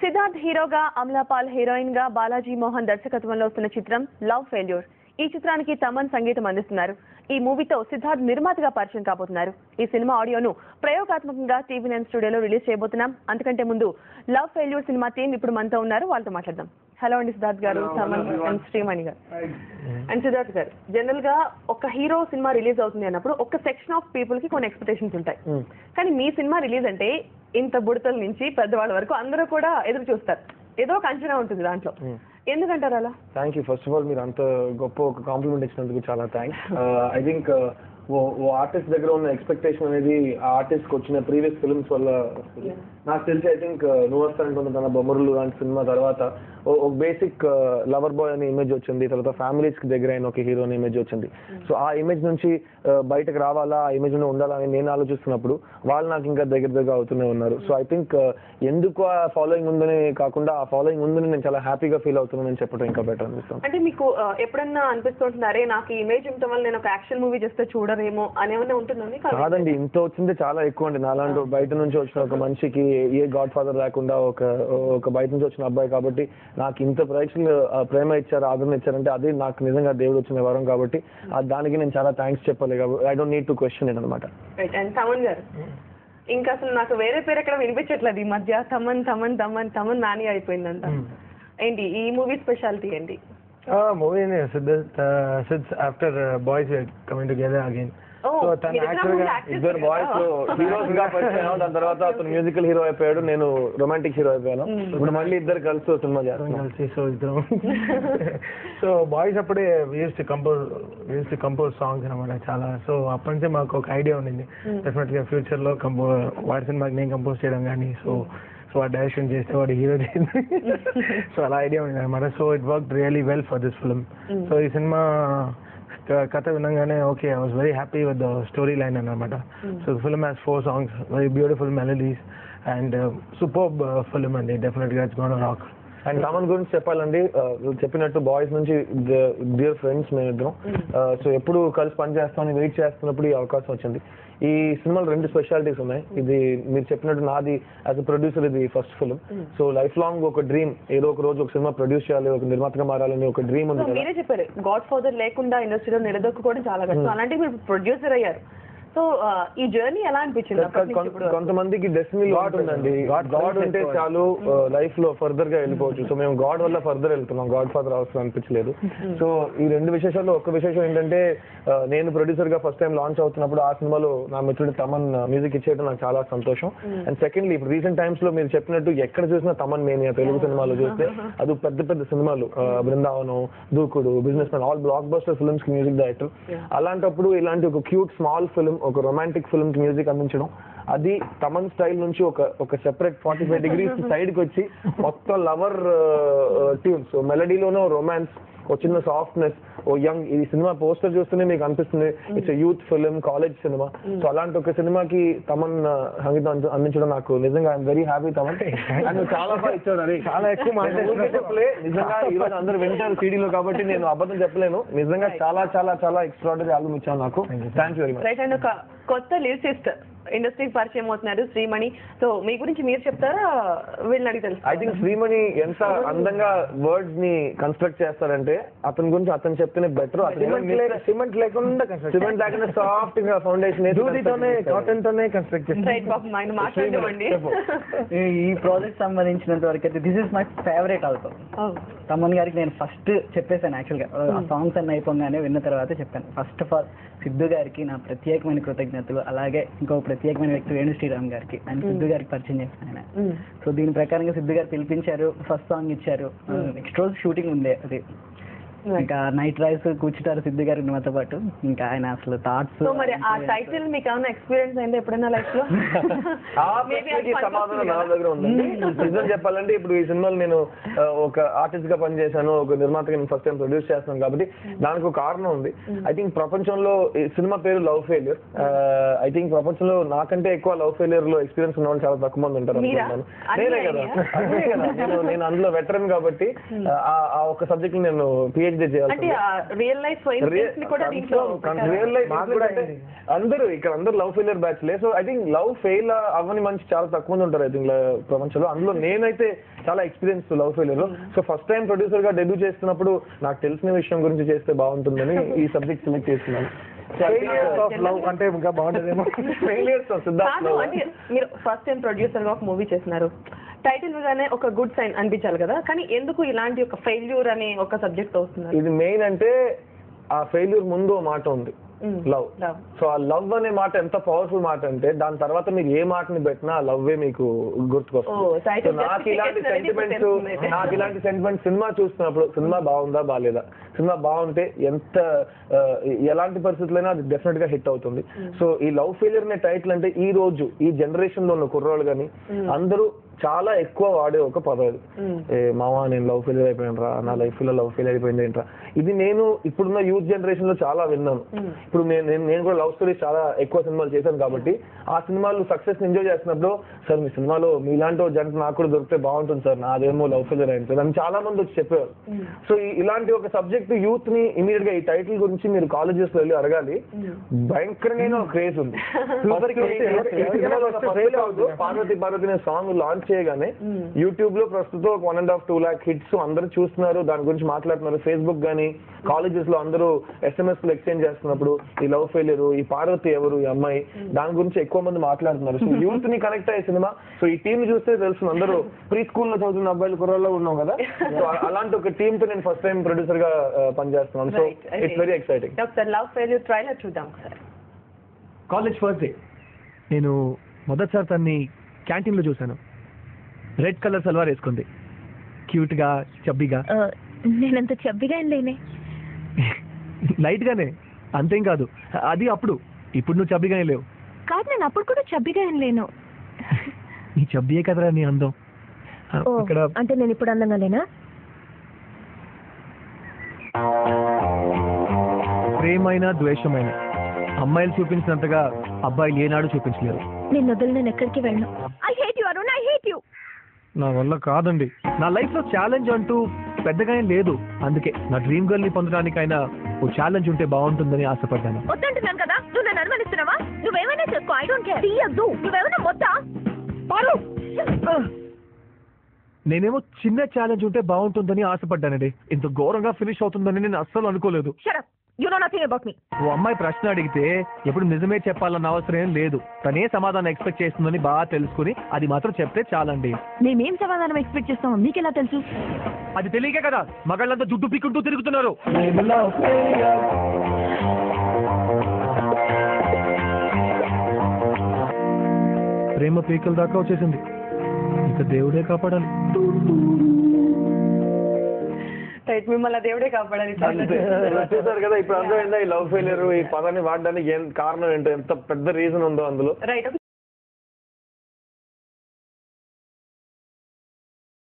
సిద్ధార్థ్ హీరోగా, అమలాపాల్ హీరోయిన్ గా బాలాజీ మోహన్ దర్శకత్వంలో వస్తున్న చిత్రం లవ్ ఫెయిల్యూర్. ఈ చిత్రానికి తమన్ సంగీతం అందిస్తున్నారు. ఈ మూవీతో సిద్ధార్థ్ నిర్మాతగా పరిచయం కాబోతున్నారు. ఈ సినిమా ఆడియోను ప్రయోగాత్మకంగా టీవీ9 స్టూడియోలో రిలీజ్ చేయబోతున్నాం. అంతకంటే ముందు లవ్ ఫెయిల్యూర్ సినిమా టీం ఇప్పుడు మనతో ఉన్నారు, వాళ్ళతో మాట్లాడదాం. హలో అండి సిద్ధార్థ్ గారు, తమన్ అండ్ శ్రీమణి గారు. అండ్ సిద్ధార్థ్ గారు, జనరల్ గా ఒక హీరో సినిమా రిలీజ్ అవుతుంది అన్నప్పుడు ఒక సెక్షన్ ఆఫ్ పీపుల్ కి కొన్ని ఎక్స్పెక్టేషన్స్ ఉంటాయి. కానీ మీ సినిమా రిలీజ్ అంటే ఇంత బుడతల నుంచి పెద్దవాళ్ళ వరకు అందరూ కూడా ఎదురు చూస్తారు. ఏదో ఒక అంచనా ఉంటుంది దాంట్లో. ఎందుకంటారు అలా? Thank you. First of all మీరు అంత గొప్ప ఒక కాంప్లిమెంట్ ఇచ్చినందుకు చాలా థ్యాంక్స్. ఐ థింక్ ఓ ఆర్టిస్ట్ దగ్గర ఉన్న ఎక్స్పెక్టేషన్ అనేది ఆ ఆర్టిస్ట్ కి వచ్చిన ప్రీవియస్ ఫిల్మ్స్ వల్ల వస్తుంది. నాకు తెలిసి ఐ థింక్ నువ్వు వస్తానంటున్న తన బొమ్మరులు లాంటి సినిమా తర్వాత ఒక బేసిక్ లవర్ బాయ్ అనే ఇమేజ్ వచ్చింది. తర్వాత ఫ్యామిలీస్ కి దగ్గర అయిన ఒక హీరో అనే ఇమేజ్ వచ్చింది. సో ఆ ఇమేజ్ నుంచి బయటకు రావాలా, ఆ ఇమేజ్ లో ఉండాలని నేను ఆలోచిస్తున్నప్పుడు వాళ్ళు నాకు ఇంకా దగ్గర అవుతూనే ఉన్నారు. సో ఐ థింక్ ఎందుకు ఆ ఫాలోయింగ్ ఉందని కాకుండా ఆ ఫాలోయింగ్ ఉందని నేను చాలా హ్యాపీగా ఫీల్ అవుతున్నానని చెప్పడం ఇంకా బెటర్ అనిపిస్తాను. అంటే మీకు ఎప్పుడన్నా అనిపిస్తుంటుంది, అరే నాకు ఈ ఇమేజ్ ఉండటం వల్ల నేను ఒక యాక్షన్ మూవీ చేస్తే చూడరేమో అనేమన్నా ఉంటుందండి? కాదండి, ఇంత వచ్చింది చాలా ఎక్కువ అండి. నాలాంటి బయట నుంచి వచ్చిన ఒక మనిషికి ఏ గాడ్ ఫాదర్ లేకుండా ఒక బయట నుంచి వచ్చిన అబ్బాయి కాబట్టి నాకు ఇంత ప్రేక్షకులు ప్రేమ ఇచ్చారు, ఆదరణ ఇచ్చారంటే అది నాకు నిజంగా దేవుడు వచ్చిన వరం కాబట్టి దానికి నేను చాలా థ్యాంక్స్ చెప్పాలి. I don't need to question it అనమాట. తమన్ గారు, ఇంకా అసలు నాకు వేరే పేరు ఎక్కడ వినిపించట్లేదు ఈ మధ్య. తమన్ తమన్ తమన్ తమన్ నాని అయిపోయిందంట. ఏంటి ఈ మూవీ స్పెషాలిటీ ఏంటి? మూవీ సిద్స్ after boys coming together again. So తను యాక్చువల్గా ఇద్దరు బాయ్స్ హీరోస్ గా పరిచయం. దాని తర్వాత అతను మ్యూజికల్ హీరో అయిపోయాడు, నేను రొమాంటిక్ హీరో అయిపోయాను. ఇప్పుడు మళ్ళీ ఇద్దరు కలిసి సినిమా చేస్తాం. సో ఇద్దరం సో బాయ్స్ అప్పుడే యూస్ టు కంపోజ్ సాంగ్స్ అనమాట చాలా. సో అప్పటి నుంచి మాకు ఒక ఐడియా ఉండింది, డెఫినెట్ గా ఫ్యూచర్ లో వాడి సినిమాకి నేను కంపోజ్ చేయడం కానీ, సో వాడు డైరెక్షన్ చేస్తే వాడు హీరో చేసింది. సో అలా ఐడియా ఉంది అనమాట. So it work really well for this film. So ఈ సినిమా కథ వినగానే okay, I was very happy with the story line అనమాట. So the film has 4 songs, very beautiful melodies and superb film అండి. Definite గా it's gonna rock. And Thaman గురించి చెప్పాలండి, చెప్పినట్టు boys నుంచి డియర్ ఫ్రెండ్స్ మేమిద్దరం. సో ఎప్పుడు కలిసి పని చేస్తామని వెయిట్ చేస్తున్నప్పుడు ఈ అవకాశం వచ్చింది. ఈ సినిమాలో 2 స్పెషాలిటీస్ ఉన్నాయి. ఇది మీరు చెప్పినట్టు నాది యాజ్ అ ప్రొడ్యూసర్ ఇది first film. So life long ఒక డ్రీమ్, ఏదో ఒక రోజు ఒక సినిమా ప్రొడ్యూస్ చేయాలి, ఒక నిర్మాతగా మారాలని ఒక డ్రీమ్ ఉంది. మీరే చెప్పారు గాడ్ ఫాదర్ లేకుండా ఇండస్ట్రీలో నిలదొక్కుకోవడం చాలా కష్టం, అలాంటి మీరు ప్రొడ్యూసర్ అయ్యారు. సో ఈ జర్నీ ఎలా అనిపించింది? కొంతమందికి డెస్టినీ గాడ్ ఉందండి. గాడ్ ఉంటే చాలు లైఫ్ లో ఫర్దర్ గా వెళ్ళిపోవచ్చు. సో మేము గాడ్ వల్ల ఫర్దర్ వెళ్తున్నాం, గాడ్ ఫాదర్ అవసరం అనిపించలేదు. సో ఈ 2 విశేషాల్లో ఒక విశేషం ఏంటంటే, నేను ప్రొడ్యూసర్ గా ఫస్ట్ టైం లాంచ్ అవుతున్నప్పుడు ఆ సినిమాలో నా మిత్రుడు తమన్ మ్యూజిక్ ఇచ్చేయడం నాకు చాలా సంతోషం. అండ్ సెకండ్లీ ఇప్పుడు రీసెంట్ టైమ్స్ లో మీరు చెప్పినట్టు ఎక్కడ చూసినా తమన్ మేనియా, తెలుగు సినిమాలో చూస్తే అది పెద్ద సినిమాలు, బృందావనం, దూకుడు, business man, all block buster films కి మ్యూజిక్ డైరెక్టర్. అలాంటప్పుడు ఇలాంటి ఒక క్యూట్ స్మాల్ ఫిల్మ్, ఒక రొమాంటిక్ ఫిల్మ్ కి మ్యూజిక్ అందించడం, అది తమన్ స్టైల్ నుంచి ఒక సెపరేట్ 45 degrees సైడ్ కి వచ్చి మొత్తం లవర్ ట్యూన్స్, మెలడీలోనే రొమాన్స్, ఒక చిన్న సాఫ్ట్నెస్, ఓ యంగ్. ఈ సినిమా పోస్టర్ చూస్తూనే మీకు అనిపిస్తుంది it's youth film, college cinema. So అలాంటి ఒక సినిమాకి తమన్ సంగీతం అందించడం నాకు నిజంగా ఐఎమ్ వెరీ హ్యాపీ. తమన్ చాలా బాగా ఇచ్చాడు, అది చాలా ఎక్కువ చెప్పలే. నిజంగా ఈ రోజు అందరూ వింటారు సీడీలో కాబట్టి నేను అబద్ధం చెప్పలేను. నిజంగా చాలా చాలా చాలా ఎక్స్ట్రాడనరీ ఆల్బమ్ ఇచ్చాను నాకు. Thank you very much. Right. And ఒక కొత్త లిరిసిస్ట్ ఇండస్ట్రీకి పరిచయం అవుతున్నారు, శ్రీమణి. సో మీ గురించి మీరు చెప్తారా, వీళ్ళని అడిగి తెలుసు? ఐ థింక్ శ్రీమణి ఎంత అందంగా వర్డ్స్ ని కన్స్ట్రక్ట్ చేస్తారంటే అతని గురించి అతను చెప్తేనే బెటర్. సిమెంట్ లేకుండా సాఫ్ట్ గా ఫౌండేషన్ కాటన్ తోనే కన్స్ట్రక్ట్ మాట్లాడమండి. ఈ ప్రాజెక్ట్ సంబంధించినంత వరకు అయితే this is my favourite album. Thaman గారికి నేను ఫస్ట్ చెప్పేసాను, యాక్చువల్గా ఆ సాంగ్స్ అన్ని అయిపోగానే విన్న తర్వాత చెప్పాను. ఫస్ట్ ఆఫ్ ఆల్ సిద్ధు గారికి నా ప్రత్యేకమైన కృతజ్ఞతలు. అలాగే ఇంకో ప్రత్యేకమైన వ్యక్తి వేణు శ్రీరామ్ గారికి, అండ్ సిద్ధు గారికి పరిచయం చేశాను ఆయన. సో దీని ప్రకారంగా సిద్ధు గారు పిలిపించారు, ఫస్ట్ సాంగ్ ఇచ్చారు. నెక్స్ట్ రోజు షూటింగ్ ఉండే, అది ఇంకా నైట్ రైస్ కూర్చుంటారు సిద్ధు గారు నాతో పాటు. ఇంకా ఆయన అసలు థాట్స్. మరి ఆ టైటిల్ మీకు ఏమైనా ఎక్స్పీరియన్స్ అయింది ఎప్పుడైనా లైఫ్ లో? సమాధానం నా దగ్గర ఉందండి. నిజం చెప్పాలంటే ఇప్పుడు ఈ సినిమాలో నేను ఒక ఆర్టిస్ట్ గా పనిచేశాను, ఒక నిర్మాతగా నేను ఫస్ట్ టైం ప్రొడ్యూస్ చేస్తున్నాను కాబట్టి దానికి ఒక కారణం ఉంది. ఐ థింక్ ప్రపంచంలో ఈ సినిమా పేరు లవ్ ఫెయిల్యూర్. ఐ థింక్ ప్రపంచంలో నాకంటే ఎక్కువ లవ్ ఫెయిల్యూర్ లో ఎక్స్పీరియన్స్ ఉన్న వాళ్ళు చాలా తక్కువ మంది ఉంటారు అనుకుంటున్నాను. నేనే కదా, నేను అందులో వెటరన్ కాబట్టి ఆ ఒక సబ్జెక్ట్ నేను PhD దే చేయాలి. అంటే రియల్ లైఫ్ ని కూడా దీంట్లో రియల్ లైఫ్ అందరూ లవ్ ఫెయిలియర్ బ్యాచ్ లే. So I think love fail అవ్వని మనిషి చాలా తక్కువ మంది ఉంటారు ఐ థింక్ ప్రపంచంలో. అందులో నేనైతే చాలా ఎక్స్పీరియన్స్ లవ్ ఫెయిలియర్ లో. సో ఫస్ట్ టైం ప్రొడ్యూసర్ గా డెబ్యూ చేస్తున్నప్పుడు నాకు తెలిసిన విషయం గురించి చేస్తే బాగుంటుందని ఈ సబ్జెక్ట్ సెలెక్ట్ చేస్తున్నాను. అంటే ఇంకా బాగుంటుందేమో. అంటే మీరు ఫస్ట్ టైం ప్రొడ్యూసర్ గా ఒక మూవీ చేస్తున్నారు, టైటిల్ గానే ఒక గుడ్ సైన్ అనిపించాలి కదా, కానీ ఎందుకు ఇలాంటి ఒక ఫెయిల్యూర్ అనే ఒక సబ్జెక్ట్ వస్తున్నారు? ఇది మెయిన్ అంటే ఆ ఫెయిల్యూర్ ముందు మాట ఉంది, లవ్. సో ఆ లవ్ అనే మాట ఎంత పవర్ఫుల్ మాట అంటే దాని తర్వాత మీరు ఏ మాటని పెట్టినా ఆ లవ్వే మీకు గుర్తుకొస్తుంది. నాకు ఇలాంటి సెంటిమెంట్స్ సినిమా చూస్తున్నప్పుడు సినిమా బాగుందా బాగాలేదా, సినిమా బాగుంటే ఎలాంటి పరిస్థితులైనా అది డెఫినెట్ గా హిట్ అవుతుంది. సో ఈ లవ్ ఫెయిలియర్ అనే టైటిల్ అంటే ఈ రోజు ఈ జనరేషన్ లో ఉన్న కుర్రోళ్ళు కానీ అందరూ చాలా ఎక్కువ వాడే ఒక పదం ఇది. మావా నేను లవ్ ఫెయిలియర్ అయిపోయాను రా, నా లైఫ్ లో లవ్ ఫెయిల్ అయిపోయింది ఏంట్రా. ఇది నేను ఇప్పుడున్న యూత్ జనరేషన్ లో చాలా విన్నాను. ఇప్పుడు నేను కూడా లవ్ స్టోరీస్ చాలా ఎక్కువ సినిమాలు చేశాను కాబట్టి ఆ సినిమాలు సక్సెస్ ఎంజాయ్ చేస్తున్నప్పుడు సార్ మీ సినిమాలో మీలాంటి జంట నాకు కూడా దొరికితే బాగుంటుంది సార్, నాదేమో లవ్ ఫెయిలియర్ అయింది సార్ అని చాలా మంది వచ్చి చెప్పేవారు. సో ఇలాంటి ఒక సబ్జెక్ట్ యూత్ ని ఇమీడియట్ గా ఈ టైటిల్ గురించి మీరు కాలేజెస్ లో వెళ్ళి అడగాలి, భయంకరమైన క్రేజ్ ఉంది. పార్వతి అనే సాంగ్ లాంచ్ చేయగానే యూట్యూబ్ లో ప్రస్తుతం 1.5-2 lakh హిట్స్ అందరూ చూస్తున్నారు, దాని గురించి మాట్లాడుతున్నారు. ఫేస్బుక్ గానీ కాలేజెస్ లో అందరూ SMS లో ఎక్స్చేంజ్ చేస్తున్నప్పుడు ఈ లవ్ ఫెయిలియర్, ఈ పార్వతి ఎవరు, ఈ అమ్మాయి, దాని గురించి ఎక్కువ మంది మాట్లాడుతున్నారు. సో యూత్ ని కనెక్ట్ అయ్యే సినిమా. సో ఈ టీమ్ చూస్తే తెలుసు అందరూ ప్రీ స్కూల్ లో చదువుతున్న అబ్బాయిలు కుర్రాల్లో ఉన్నాం కదా. సో అలాంటి ఒక టీమ్ తో నేను ఫస్ట్ టైం ప్రొడ్యూసర్ గా పనిచేస్తున్నాను. So it's very exciting. ఒకసారి లవ్ ఫెయిల్యూర్ ట్రైలర్ చూద్దాం ఒకసారి. కాలేజ్ ఫస్ట్ డే నేను మొదటిసారి తన్ని క్యాంటీన్ లో చూశాను. రెడ్ కలర్ సల్వార్ వేసుకుంది, క్యూట్ గా చబ్బీగా. నేనంత చబ్బీగా ఏం లేనే. లైట్ గానే, అంతేం కాదు. అది అప్పుడు, ఇప్పుడు నువ్వు చబ్బీగా లేవు. కాదు, నేను అప్పుడు కూడా చబ్బీగా ఏం లేను. నీ చబ్బీయే కదరా నీ అందం. ఇక్కడ అంటే నేను ఇప్పుడు అందంగా లేనా? ప్రేమైనా ద్వేషమైన అమ్మాయిలు చూపించినంతగా అబ్బాయిలు ఏనాడు చూపించలేరు. నేను వదిలి నేను ఎక్కడికి వెళ్ళను. I hate you Arun, I hate you. నా వల్ల కాదండి. నా లైఫ్ లో ఛాలెంజ్ అంటూ పెద్దగా ఏం లేదు. అందుకే నా డ్రీమ్ గర్ల్ ని పొందడానికైనా ఓ ఛాలెంజ్ ఉంటే బాగుంటుందని ఆశపడ్డాను. వద్దంటున్నాను కదా, నువ్వు నన్ను అనుమానిస్తున్నావా? నువ్వేమైనా చేసుకో, ఐ డోంట్ కేర్. తీయద్దు, నువ్వేమైనా వద్దా? పారు. నేనేమో చిన్న ఛాలెంజ్ ఉంటే బాగుంటుందని ఆశపడ్డానండి. ఇంత ఘోరంగా ఫినిష్ అవుతుందని నేను అస్సలు అనుకోలేదు. Shut up. You know nothing about me. ఓ అమ్మాయి ప్రశ్న అడిగితే ఎప్పుడు నిజమే చెప్పాలన్న అవసరం ఏం లేదు. తనే సమాధానం ఎక్స్పెక్ట్ చేస్తుందని బాగా తెలుసుకుని అది మాత్రం చెప్తే చాలండి. మేమేం సమాధానం ఎక్స్పెక్ట్ చేస్తామో మీకెలా తెలుసు? అది తెలియకే కదా మగాళ్ళంతా జుట్టు పీక్కుంటూ తిరుగుతున్నారు. ప్రేమ పీకల దాకా వచ్చేసింది, ఇక దేవుడే కాపాడాలి. మిమ్మల్ని దేవుడే కాపాడాలి. చూసారు కదా ఇప్పుడు అందరూ ఈ లవ్ ఫెయిలియర్ ఈ పదాన్ని వాడడానికి కారణం ఏంటో, ఎంత పెద్ద రీజన్ ఉందో అందులో. రైట్.